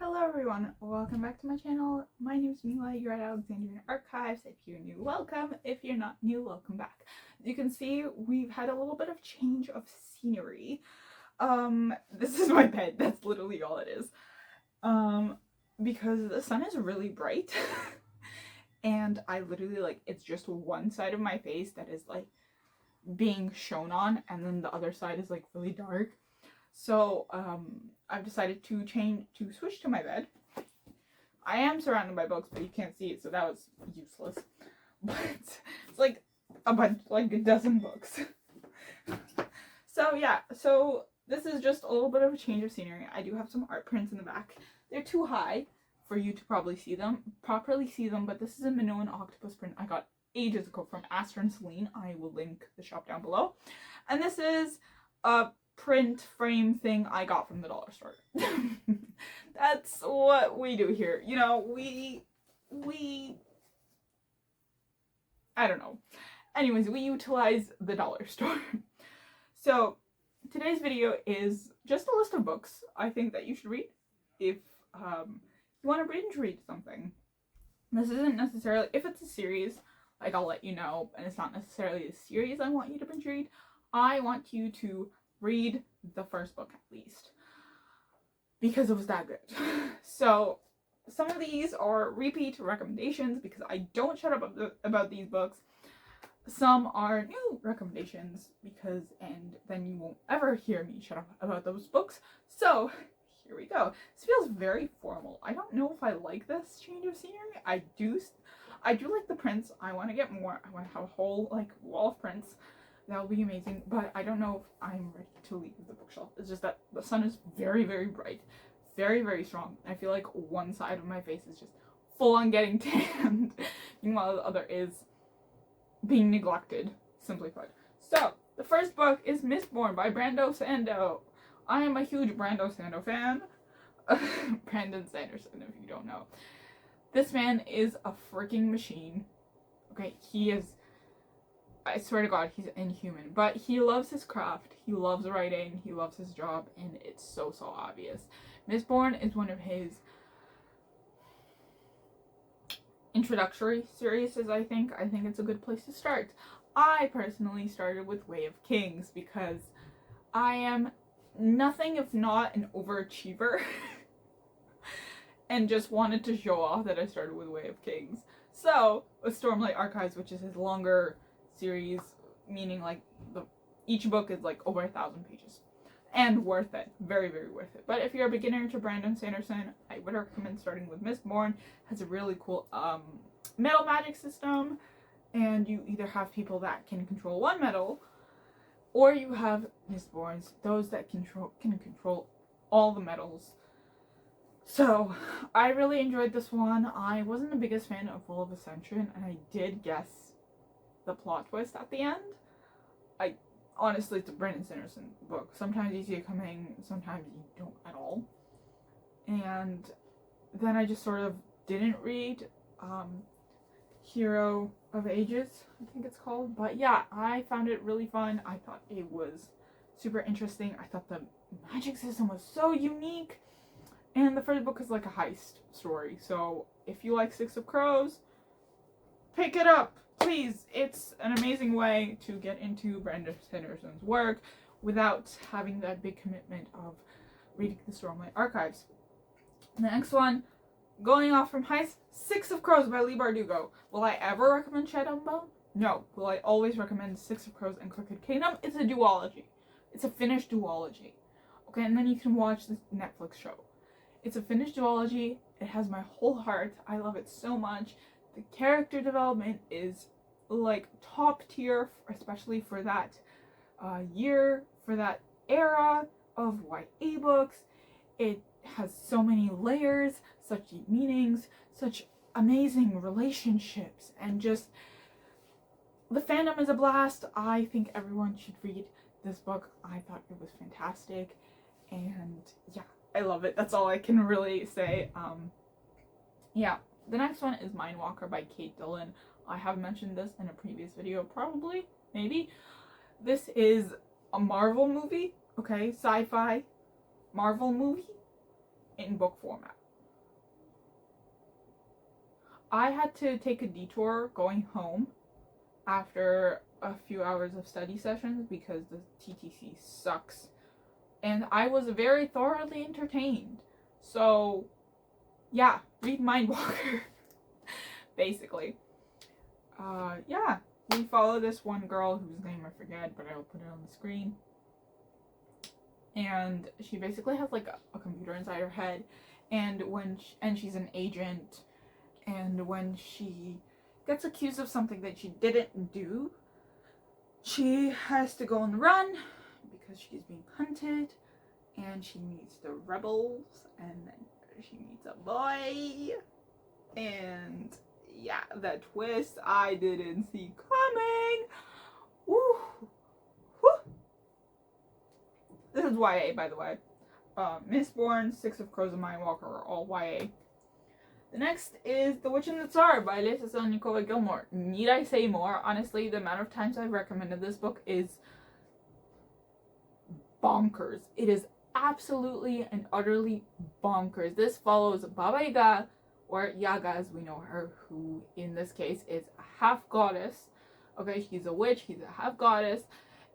Hello everyone, welcome back to my channel. My name is Mila, you're at Alexandrian Archives. If you're new, welcome. If you're not new, welcome back. As you can see, we've had a little bit of change of scenery. This is my bed, that's literally all it is. Because the sun is really bright and I literally, it's just one side of my face that is being shown on, and then the other side is really dark. So I've decided to switch to my bed. I am surrounded by books, but you can't see it, so that was useless. But it's a bunch, a dozen books. So yeah, so this is just a little bit of a change of scenery. I do have some art prints in the back. They're too high for you to properly see them, but this is a Minoan octopus print I got ages ago from Aster and Celine. I will link the shop down below. And this is a print frame thing I got from the dollar store. That's what we do here. You know, we I don't know. Anyways, we utilize the dollar store. So today's video is just a list of books I think that you should read if you want to binge read something. This isn't necessarily, if it's a series, I'll let you know, and it's not necessarily a series I want you to binge read. I want you to read the first book at least, because it was that good. So some of these are repeat recommendations because I don't shut up about these books. Some are new recommendations and then you won't ever hear me shut up about those books. So here we go. This feels very formal. I don't know if I like this change of scenery. I do like the prints. I want to get more. I want to have a whole wall of prints. That would be amazing, but I don't know if I'm ready to leave the bookshelf. It's just that the sun is very, very bright, very, very strong. I feel like one side of my face is just full on getting tanned, meanwhile the other is being neglected, simply put. So, the first book is Mistborn by Brando Sando. I am a huge Brando Sando fan. Brandon Sanderson, if you don't know. This man is a freaking machine. Okay, he is, I swear to God, he's inhuman. But he loves his craft, he loves writing, he loves his job, and it's so obvious. Mistborn is one of his introductory series, I think. I think it's a good place to start. I personally started with Way of Kings because I am nothing if not an overachiever and just wanted to show off that I started with Way of Kings. So, with Stormlight Archives, which is his longer series, meaning each book is over 1,000 pages, and worth it, very, very worth it. But if you're a beginner to Brandon Sanderson, I would recommend starting with Mistborn. It has a really cool metal magic system, and you either have people that can control one metal, or you have Mistborns, those that can control all the metals. So I really enjoyed this one. I wasn't the biggest fan of Will of Ascension, and I did guess the plot twist at the end. Honestly, it's a Brandon Sanderson book. Sometimes you see it coming, sometimes you don't at all. And then I just sort of didn't read Hero of Ages, I think it's called. But yeah, I found it really fun. I thought it was super interesting. I thought the magic system was so unique. And the first book is like a heist story. So if you like Six of Crows, pick it up, please. It's an amazing way to get into Brandon Sanderson's work without having that big commitment of reading the Stormlight Archives. The next one, going off from heist, Six of Crows by Leigh Bardugo. Will I ever recommend Shadow and Bone? No. Will I always recommend Six of Crows and Crooked Kingdom? It's a duology. It's a finished duology. Okay, and then you can watch this Netflix show. It's a finished duology. It has my whole heart. I love it so much. The character development is top tier, especially for that year, for that era of YA books. It has so many layers, such deep meanings, such amazing relationships, and just the fandom is a blast. I think everyone should read this book. I thought it was fantastic, and yeah, I love it. That's all I can really say. Yeah. The next one is Mindwalker by Kate Dillon. I have mentioned this in a previous video, probably, maybe. This is a Marvel movie, okay? Sci-fi Marvel movie in book format. I had to take a detour going home after a few hours of study sessions because the TTC sucks. And I was very thoroughly entertained. So, yeah, read Mindwalker, basically. Yeah, we follow this one girl whose name I forget, but I'll put it on the screen. And she basically has like a computer inside her head, and she's an agent, and when she gets accused of something that she didn't do, she has to go on the run because she's being hunted, and she meets the rebels, and then she meets a boy, and yeah, the twist I didn't see coming. Woo! Woo! This is YA, by the way. Mistborn, Six of Crows, and Mindwalker are all YA. The next is The Witch and the Tsar by Alexandrian Gilmore. Need I say more? Honestly, the amount of times I've recommended this book is bonkers. It is absolutely and utterly bonkers. This follows Baba Yaga, or Yaga as we know her, who in this case is a half goddess. Okay, she's a witch, she's a half goddess,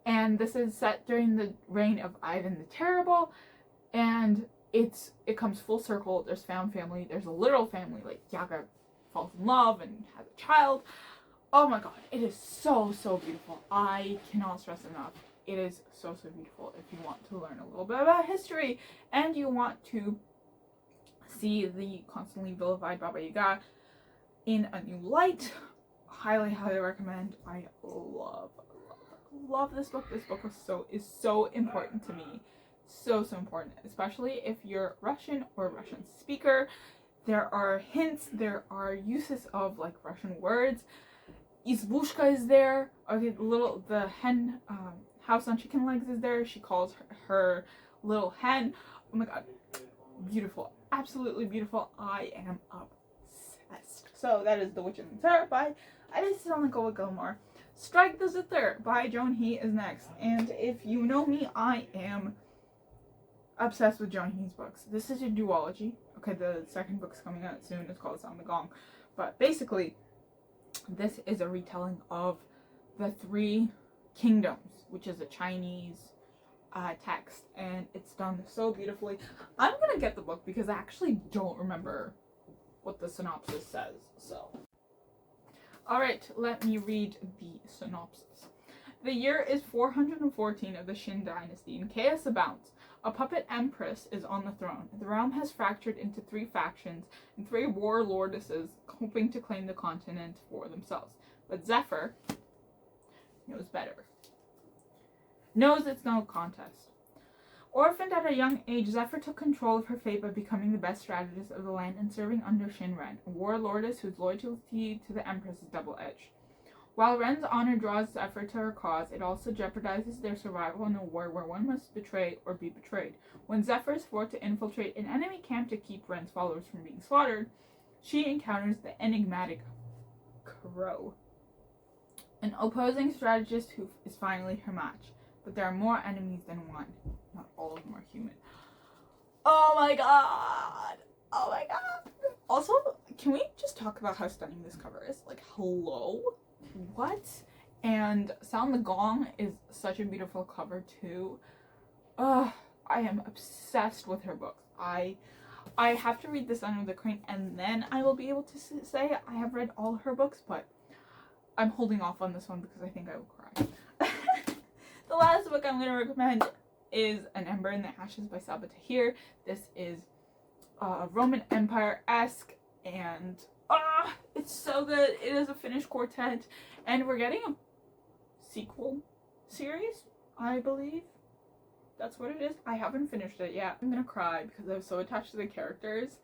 and this is set during the reign of Ivan the Terrible, and it comes full circle. There's found family, there's a literal family, like Yaga falls in love and has a child. Oh my god, it is so beautiful. I cannot stress enough. It is so beautiful if you want to learn a little bit about history and you want to see the constantly vilified Baba Yaga in a new light. Highly recommend. I love this book. This book is so important to me. So important, especially if you're Russian or Russian speaker. There are hints, there are uses of like Russian words. Izbushka is there. Okay, the hen house on chicken legs is there. She calls her little hen. Oh my god, beautiful, absolutely beautiful. I am obsessed. So that is The Witch and the Tsar by Alexandrian Gilmore. Strike the Zither by Joan He is next. And if you know me, I am obsessed with Joan He's books. This is a duology. Okay, the second book's coming out soon. It's called Sound the Gong. But basically, this is a retelling of the Three Kingdoms, which is a Chinese text, and it's done so beautifully. I'm gonna get the book because I actually don't remember what the synopsis says. So, alright, let me read the synopsis. The year is 414 of the Qin dynasty, and chaos abounds. A puppet empress is on the throne. The realm has fractured into 3 factions, and 3 warlordesses hoping to claim the continent for themselves. But Zither knows better. Knows it's no contest. Orphaned at a young age, Zither took control of her fate by becoming the best strategist of the land and serving under Qin Ren, a warlordess whose loyalty to the empress is double-edged. While Ren's honor draws Zither to her cause, it also jeopardizes their survival in a war where one must betray or be betrayed. When Zither is forced to infiltrate an enemy camp to keep Ren's followers from being slaughtered, she encounters the enigmatic Crow, an opposing strategist who is finally her match. But there are more enemies than one. Not all of them are human. Oh my god! Oh my god! Also, can we just talk about how stunning this cover is? Like, hello? What? And Sound the Gong is such a beautiful cover too. I am obsessed with her books. I have to read this Under the Crane and then I will be able to say I have read all her books, but I'm holding off on this one because I think I will cry. The last book I'm going to recommend is An Ember in the Ashes by Sabaa Tahir. This is Roman Empire-esque, and it's so good. It is a Finnish quartet, and we're getting a sequel series, I believe. That's what it is. I haven't finished it yet. I'm gonna cry because I was so attached to the characters.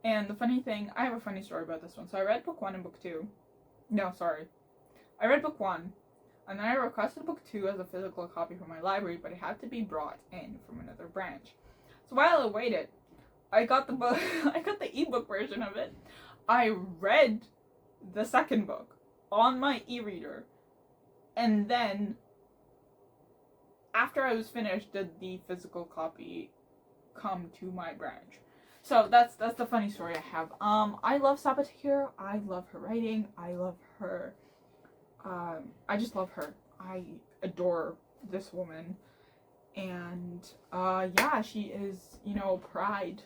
And the funny thing, I have a funny story about this one. So I read book 1 and book 2. No, sorry. I read book 1, and then I requested book 2 as a physical copy from my library, but it had to be brought in from another branch. So while I waited, I got the book, I got the ebook version of it. I read the second book on my e-reader, and then after I was finished, did the physical copy come to my branch. So that's the funny story I have. I love Saboteur. I love her writing. I love her. I just love her. I adore this woman. And yeah, she is, you know, pride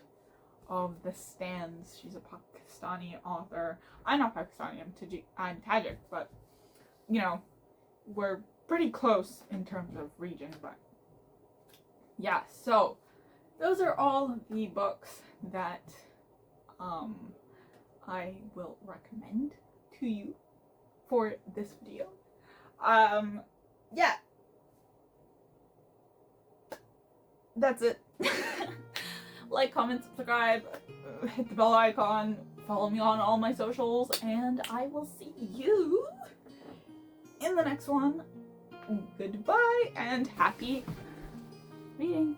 of the stands. She's a Pakistani author. I'm not Pakistani, I'm Tajik, but you know, we're pretty close in terms of region. But yeah, so those are all the books that I will recommend to you for this video. Yeah, that's it. Like, comment, subscribe, hit the bell icon, follow me on all my socials, and I will see you in the next one. Goodbye and happy reading.